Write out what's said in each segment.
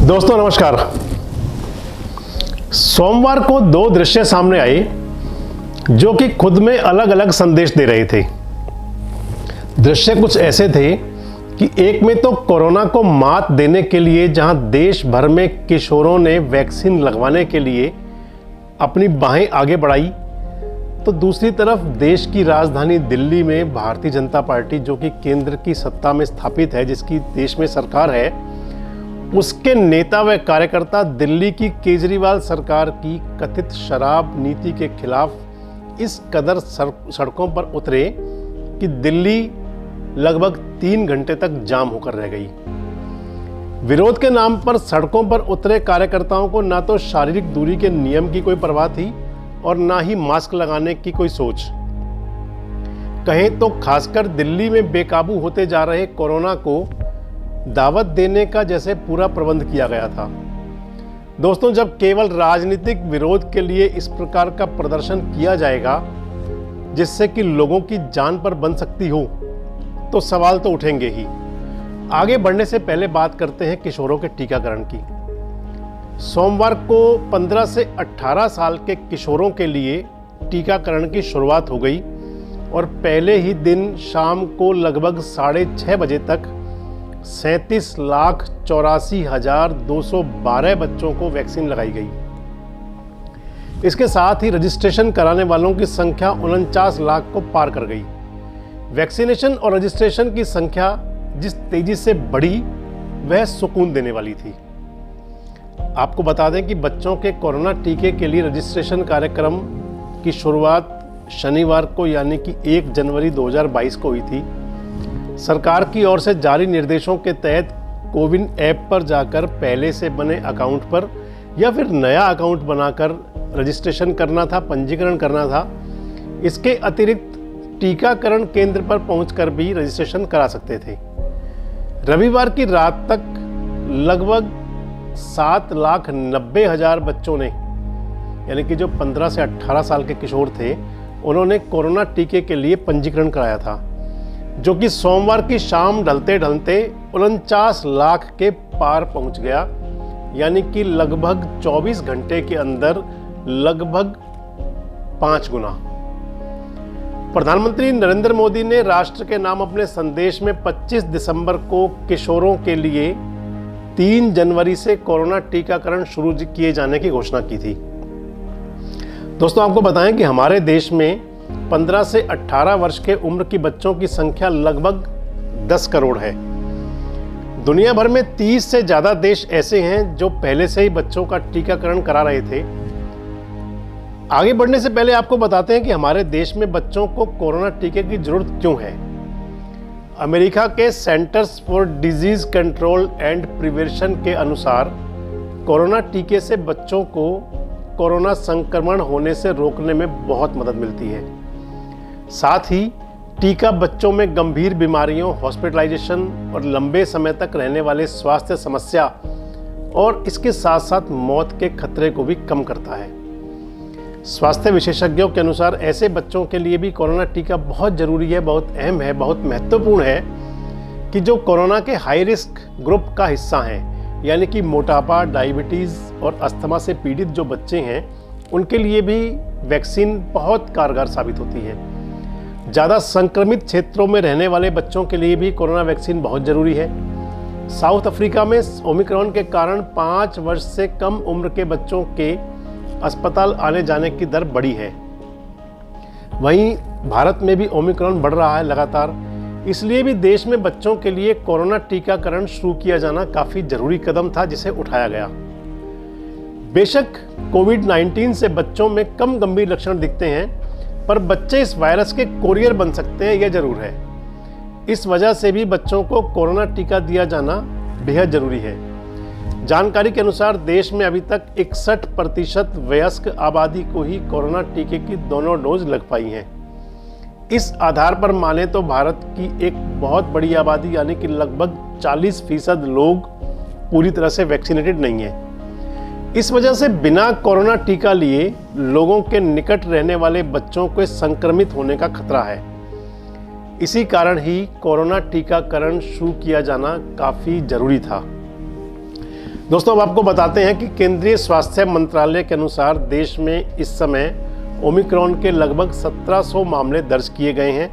दोस्तों नमस्कार। सोमवार को दो दृश्य सामने आए जो कि खुद में अलग अलग संदेश दे रहे थे। दृश्य कुछ ऐसे थे कि एक में तो कोरोना को मात देने के लिए जहां देश भर में किशोरों ने वैक्सीन लगवाने के लिए अपनी बाहें आगे बढ़ाई, तो दूसरी तरफ देश की राजधानी दिल्ली में भारतीय जनता पार्टी, जो कि केंद्र की सत्ता में स्थापित है, जिसकी देश में सरकार है, उसके नेता व कार्यकर्ता दिल्ली की केजरीवाल सरकार की कथित शराब नीति के खिलाफ इस कदर सड़कों पर उतरे कि दिल्ली लगभग 3 घंटे तक जाम होकर रह गई। विरोध के नाम पर सड़कों पर उतरे कार्यकर्ताओं को ना तो शारीरिक दूरी के नियम की कोई परवाह थी और ना ही मास्क लगाने की कोई सोच। कहें तो खासकर दिल्ली में बेकाबू होते जा रहे कोरोना को दावत देने का जैसे पूरा प्रबंध किया गया था। दोस्तों, जब केवल राजनीतिक विरोध के लिए इस प्रकार का प्रदर्शन किया जाएगा जिससे कि लोगों की जान पर बन सकती हो, तो सवाल तो उठेंगे ही। आगे बढ़ने से पहले बात करते हैं किशोरों के टीकाकरण की। सोमवार को 15 से 18 साल के किशोरों के लिए टीकाकरण की शुरुआत हो गई और पहले ही दिन शाम को लगभग 6:30 बजे तक 37,84,212 बच्चों को वैक्सीन लगाई गई। इसके साथ ही रजिस्ट्रेशन कराने वालों की संख्या 49 लाख को पार कर गई। वैक्सीनेशन और रजिस्ट्रेशन की संख्या जिस तेजी से बढ़ी वह सुकून देने वाली थी। आपको बता दें कि बच्चों के कोरोना टीके के लिए रजिस्ट्रेशन कार्यक्रम की शुरुआत शनिवार को यानी कि 1 जनवरी 2022 को हुई थी। सरकार की ओर से जारी निर्देशों के तहत कोविन ऐप पर जाकर पहले से बने अकाउंट पर या फिर नया अकाउंट बनाकर रजिस्ट्रेशन करना था, पंजीकरण करना था। इसके अतिरिक्त टीकाकरण केंद्र पर पहुंचकर भी रजिस्ट्रेशन करा सकते थे। रविवार की रात तक लगभग 7,90,000 बच्चों ने, यानी कि जो 15 से 18 साल के किशोर थे, उन्होंने कोरोना टीके के लिए पंजीकरण कराया था, जो कि सोमवार की शाम ढलते ढलते 49 लाख के पार पहुंच गया, यानी कि लगभग 24 घंटे के अंदर लगभग 5 गुना। प्रधानमंत्री नरेंद्र मोदी ने राष्ट्र के नाम अपने संदेश में 25 दिसंबर को किशोरों के लिए 3 जनवरी से कोरोना टीकाकरण शुरू किए जाने की घोषणा की थी। दोस्तों, आपको बताएं कि हमारे देश में 15 से 18 वर्ष के उम्र की बच्चों की संख्या लगभग 10 करोड़ है। दुनिया भर में 30 से ज़्यादा देश ऐसे हैं जो पहले से ही बच्चों का टीकाकरण करा रहे थे। आगे बढ़ने से पहले आपको बताते हैं कि हमारे देश में बच्चों को कोरोना टीके की जरूरत क्यों है। अमेरिका के centres for disease control and prevention के अनुसार कोरोना टीके से बच्चों को कोरोना संक्रमण होने से रोकने में बहुत मदद मिलती है। साथ ही टीका बच्चों में गंभीर बीमारियों, हॉस्पिटलाइजेशन और लंबे समय तक रहने वाले स्वास्थ्य समस्या और इसके साथ साथ मौत के खतरे को भी कम करता है। स्वास्थ्य विशेषज्ञों के अनुसार ऐसे बच्चों के लिए भी कोरोना टीका बहुत जरूरी है, बहुत अहम है, बहुत महत्वपूर्ण है कि जो कोरोना के हाई रिस्क ग्रुप का हिस्सा हैं, यानी कि मोटापा, डायबिटीज़ और अस्थमा से पीड़ित जो बच्चे हैं, उनके लिए भी वैक्सीन बहुत कारगर साबित होती है। ज़्यादा संक्रमित क्षेत्रों में रहने वाले बच्चों के लिए भी कोरोना वैक्सीन बहुत ज़रूरी है। साउथ अफ्रीका में ओमिक्रॉन के कारण 5 वर्ष से कम उम्र के बच्चों के अस्पताल आने जाने की दर बढ़ी है। वहीं भारत में भी ओमिक्रॉन बढ़ रहा है लगातार, इसलिए भी देश में बच्चों के लिए कोरोना टीकाकरण शुरू किया जाना काफ़ी ज़रूरी कदम था, जिसे उठाया गया। बेशक कोविड-19 से बच्चों में कम गंभीर लक्षण दिखते हैं, पर बच्चे इस वायरस के कोरियर बन सकते हैं, यह जरूर है। इस वजह से भी बच्चों को कोरोना टीका दिया जाना बेहद जरूरी है। जानकारी के अनुसार देश में अभी तक 61% वयस्क आबादी को ही कोरोना टीके की दोनों डोज लग पाई हैं। इस आधार पर माने तो भारत की एक बहुत बड़ी आबादी, यानी कि लगभग 40% लोग पूरी तरह से वैक्सीनेटेड नहीं है। इस वजह से बिना कोरोना टीका लिए लोगों के निकट रहने वाले बच्चों को संक्रमित होने का खतरा है। इसी कारण ही कोरोना टीकाकरण शुरू किया जाना काफ़ी ज़रूरी था। दोस्तों, अब आपको बताते हैं कि केंद्रीय स्वास्थ्य मंत्रालय के अनुसार देश में इस समय ओमिक्रॉन के लगभग 1700 मामले दर्ज किए गए हैं।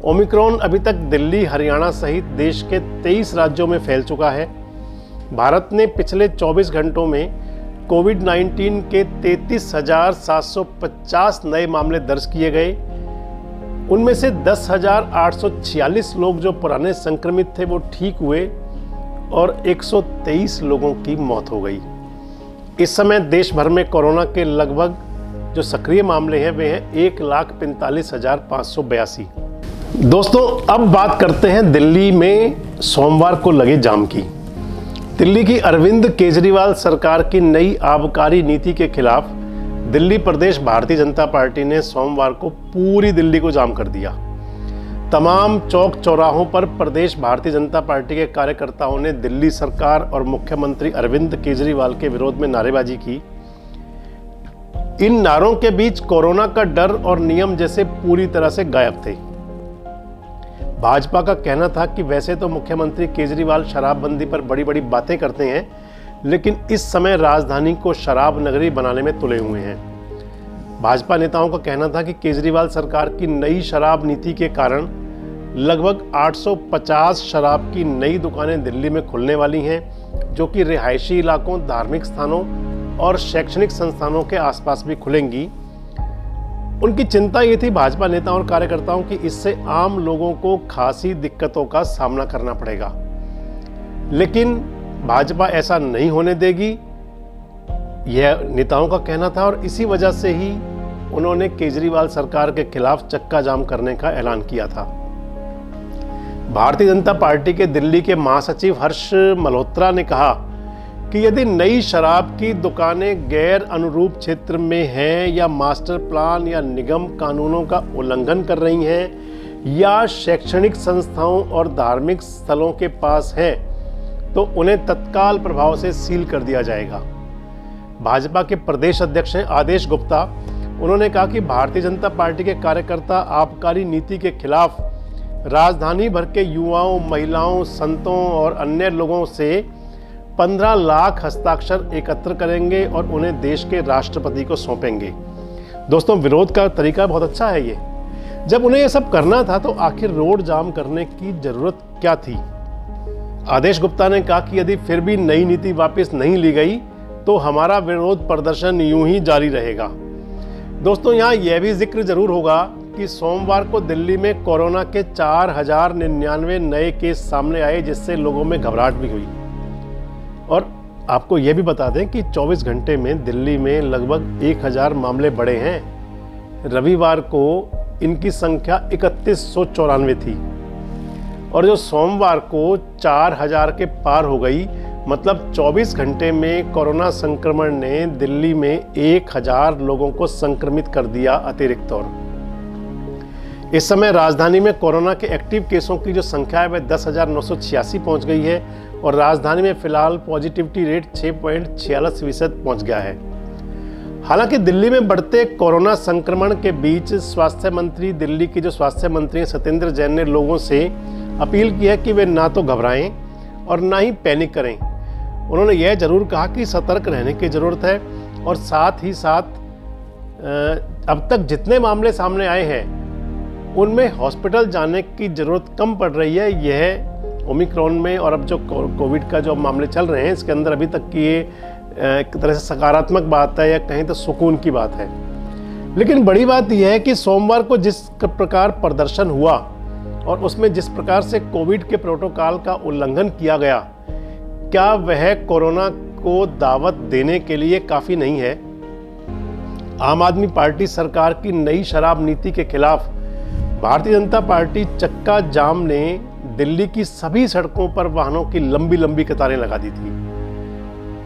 ओमिक्रॉन अभी तक दिल्ली, हरियाणा सहित देश के 23 राज्यों में फैल चुका है। भारत ने पिछले 24 घंटों में कोविड-19 के 33,750 नए मामले दर्ज किए गए। उनमें से 10,846 लोग जो पुराने संक्रमित थे वो ठीक हुए और 123 लोगों की मौत हो गई। इस समय देश भर में कोरोना के लगभग जो सक्रिय मामले हैं वे हैं 1,45,582। दोस्तों, अब बात करते हैं दिल्ली में सोमवार को लगे जाम की। दिल्ली की अरविंद केजरीवाल सरकार की नई आबकारी नीति के खिलाफ दिल्ली प्रदेश भारतीय जनता पार्टी ने सोमवार को पूरी दिल्ली को जाम कर दिया। तमाम चौक चौराहों पर प्रदेश भारतीय जनता पार्टी के कार्यकर्ताओं ने दिल्ली सरकार और मुख्यमंत्री अरविंद केजरीवाल के विरोध में नारेबाजी की। इन नारों के बीच कोरोना का डर और नियम जैसे पूरी तरह से गायब थे। भाजपा का कहना था कि वैसे तो मुख्यमंत्री केजरीवाल शराबबंदी पर बड़ी बड़ी बातें करते हैं, लेकिन इस समय राजधानी को शराब नगरी बनाने में तुले हुए हैं। भाजपा नेताओं का कहना था कि केजरीवाल सरकार की नई शराब नीति के कारण लगभग 850 शराब की नई दुकानें दिल्ली में खुलने वाली हैं, जो कि रिहायशी इलाकों, धार्मिक स्थानों और शैक्षणिक संस्थानों के आसपास भी खुलेंगी। उनकी चिंता ये थी भाजपा नेताओं और कार्यकर्ताओं की इससे आम लोगों को खासी दिक्कतों का सामना करना पड़ेगा, लेकिन भाजपा ऐसा नहीं होने देगी, यह नेताओं का कहना था और इसी वजह से ही उन्होंने केजरीवाल सरकार के खिलाफ चक्का जाम करने का ऐलान किया था। भारतीय जनता पार्टी के दिल्ली के महासचिव हर्ष मल्होत्रा ने कहा कि यदि नई शराब की दुकानें गैर अनुरूप क्षेत्र में हैं या मास्टर प्लान या निगम कानूनों का उल्लंघन कर रही हैं या शैक्षणिक संस्थाओं और धार्मिक स्थलों के पास हैं, तो उन्हें तत्काल प्रभाव से सील कर दिया जाएगा। भाजपा के प्रदेश अध्यक्ष हैं आदेश गुप्ता। उन्होंने कहा कि भारतीय जनता पार्टी के कार्यकर्ता आबकारी नीति के खिलाफ राजधानी भर के युवाओं, महिलाओं, संतों और अन्य लोगों से 15 लाख हस्ताक्षर एकत्र करेंगे और उन्हें देश के राष्ट्रपति को सौंपेंगे। दोस्तों, विरोध का तरीका बहुत अच्छा है ये। जब उन्हें ये सब करना था तो आखिर रोड जाम करने की जरूरत क्या थी? आदेश गुप्ता ने कहा कि यदि फिर भी नई नीति वापस नहीं ली गई तो हमारा विरोध प्रदर्शन यूं ही जारी रहेगा। दोस्तों, यहाँ यह भी जिक्र जरूर होगा कि सोमवार को दिल्ली में कोरोना के 4,099 नए केस सामने आए, जिससे लोगों में घबराहट भी हुई। और आपको यह भी बता दें कि 24 घंटे में दिल्ली में लगभग 1,000 मामले बढ़े हैं। रविवार को इनकी संख्या 3194 थी और जो सोमवार को 4,000 के पार हो गई। मतलब 24 घंटे में कोरोना संक्रमण ने दिल्ली में 1,000 लोगों को संक्रमित कर दिया अतिरिक्त तौर। इस समय राजधानी में कोरोना के एक्टिव केसों की जो संख्या है वह 10,986 पहुंच गई है और राजधानी में फिलहाल पॉजिटिविटी रेट 6.46% पहुंच गया है। हालांकि दिल्ली में बढ़ते कोरोना संक्रमण के बीच दिल्ली के जो स्वास्थ्य मंत्री हैं सत्येंद्र जैन ने लोगों से अपील की है कि वे ना तो घबराएं और ना ही पैनिक करें। उन्होंने यह जरूर कहा कि सतर्क रहने की जरूरत है और साथ ही साथ अब तक जितने मामले सामने आए हैं उनमें हॉस्पिटल जाने की जरूरत कम पड़ रही है। यह ओमिक्रॉन में और अब जो कोविड का जो मामले चल रहे हैं इसके अंदर अभी तक की ये एक तरह से सकारात्मक बात है या कहीं तो सुकून की बात है। लेकिन बड़ी बात यह है कि सोमवार को जिस प्रकार प्रदर्शन हुआ और उसमें जिस प्रकार से कोविड के प्रोटोकॉल का उल्लंघन किया गया, क्या वह कोरोना को दावत देने के लिए काफ़ी नहीं है? आम आदमी पार्टी सरकार की नई शराब नीति के खिलाफ भारतीय जनता पार्टी चक्का जाम ने दिल्ली की सभी सड़कों पर वाहनों की लंबी लंबी कतारें लगा दी थी।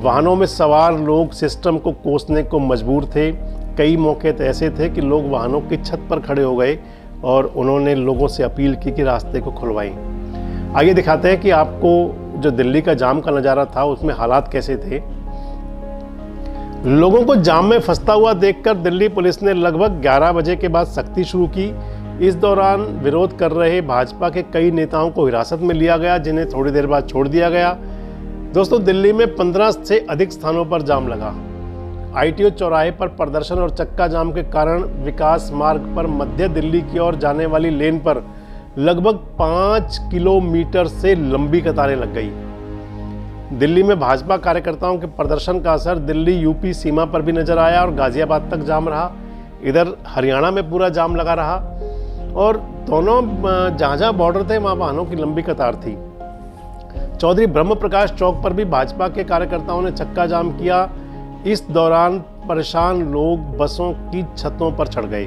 वाहनों में सवार लोग सिस्टम को कोसने को मजबूर थे। कई मौके तो ऐसे थे कि लोग वाहनों की छत पर खड़े हो गए और उन्होंने लोगों से अपील की कि रास्ते को खुलवाएं। आइए दिखाते हैं कि आपको जो दिल्ली का जाम का नज़ारा था उसमें हालात कैसे थे। लोगों को जाम में फंसता हुआ देखकर दिल्ली पुलिस ने लगभग 11 बजे के बाद सख्ती शुरू की। इस दौरान विरोध कर रहे भाजपा के कई नेताओं को हिरासत में लिया गया, जिन्हें थोड़ी देर बाद छोड़ दिया गया। दोस्तों, दिल्ली में 15 से अधिक स्थानों पर जाम लगा। ITO चौराहे पर प्रदर्शन और चक्का जाम के कारण विकास मार्ग पर मध्य दिल्ली की ओर जाने वाली लेन पर लगभग 5 किलोमीटर से लंबी कतारें लग गई। दिल्ली में भाजपा कार्यकर्ताओं के प्रदर्शन का असर दिल्ली यूपी सीमा पर भी नजर आया और गाजियाबाद तक जाम रहा। इधर हरियाणा में पूरा जाम लगा रहा और दोनों जहाँ बॉर्डर थे वहाँ वाहनों की लंबी कतार थी। चौधरी ब्रह्म प्रकाश चौक पर भी भाजपा के कार्यकर्ताओं ने चक्का जाम किया। इस दौरान परेशान लोग बसों की छतों पर चढ़ गए।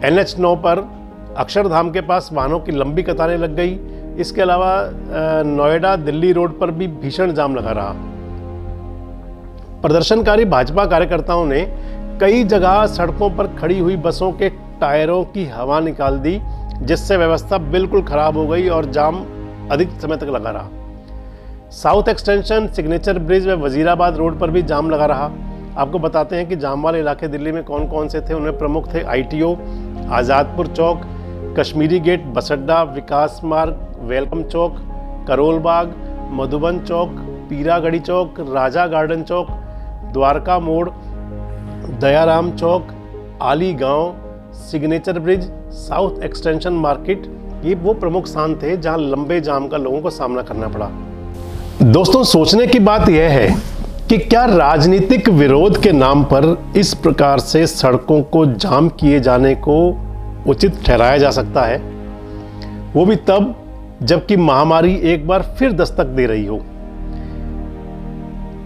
NH9 पर अक्षरधाम के पास वाहनों की लंबी कतारें लग गई। इसके अलावा नोएडा दिल्ली रोड पर भी भीषण जाम लगा रहा। प्रदर्शनकारी भाजपा कार्यकर्ताओं ने कई जगह सड़कों पर खड़ी हुई बसों के टायरों की हवा निकाल दी, जिससे व्यवस्था बिल्कुल खराब हो गई और जाम अधिक समय तक लगा रहा। साउथ एक्सटेंशन, सिग्नेचर ब्रिज व वजीराबाद रोड पर भी जाम लगा रहा। आपको बताते हैं कि जाम वाले इलाके दिल्ली में कौन कौन से थे। उनमें प्रमुख थे ITO, आज़ादपुर चौक, कश्मीरी गेट, बस अड्डा, विकास मार्ग, वेलकम चौक, करोल बाग, मधुबन चौक, पीरागढ़ी चौक, राजा गार्डन चौक, द्वारका मोड़, दयाराम चौक, आली गांव, signature bridge, south extension market. ये वो प्रमुख स्थान थे जहां लंबे जाम का लोगों को सामना करना पड़ा। दोस्तों, सोचने की बात यह है कि क्या राजनीतिक विरोध के नाम पर इस प्रकार से सड़कों को जाम किए जाने को उचित ठहराया जा सकता है, वो भी तब जबकि महामारी एक बार फिर दस्तक दे रही हो।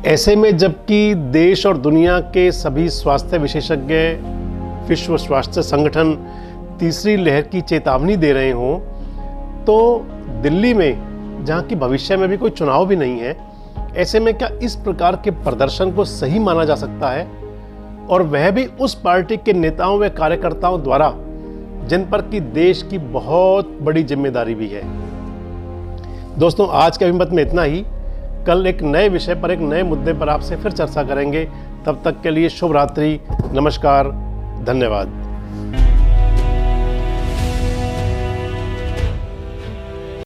ऐसे में जबकि देश और दुनिया के सभी स्वास्थ्य विशेषज्ञ, विश्व स्वास्थ्य संगठन तीसरी लहर की चेतावनी दे रहे हों, तो दिल्ली में जहां की भविष्य में भी कोई चुनाव भी नहीं है, ऐसे में क्या इस प्रकार के प्रदर्शन को सही माना जा सकता है, और वह भी उस पार्टी के नेताओं व कार्यकर्ताओं द्वारा जिन पर की देश की बहुत बड़ी जिम्मेदारी भी है। दोस्तों, आज के अभिमत में इतना ही। कल एक नए विषय पर, एक नए मुद्दे पर आपसे फिर चर्चा करेंगे। तब तक के लिए शुभ रात्रि, नमस्कार, धन्यवाद।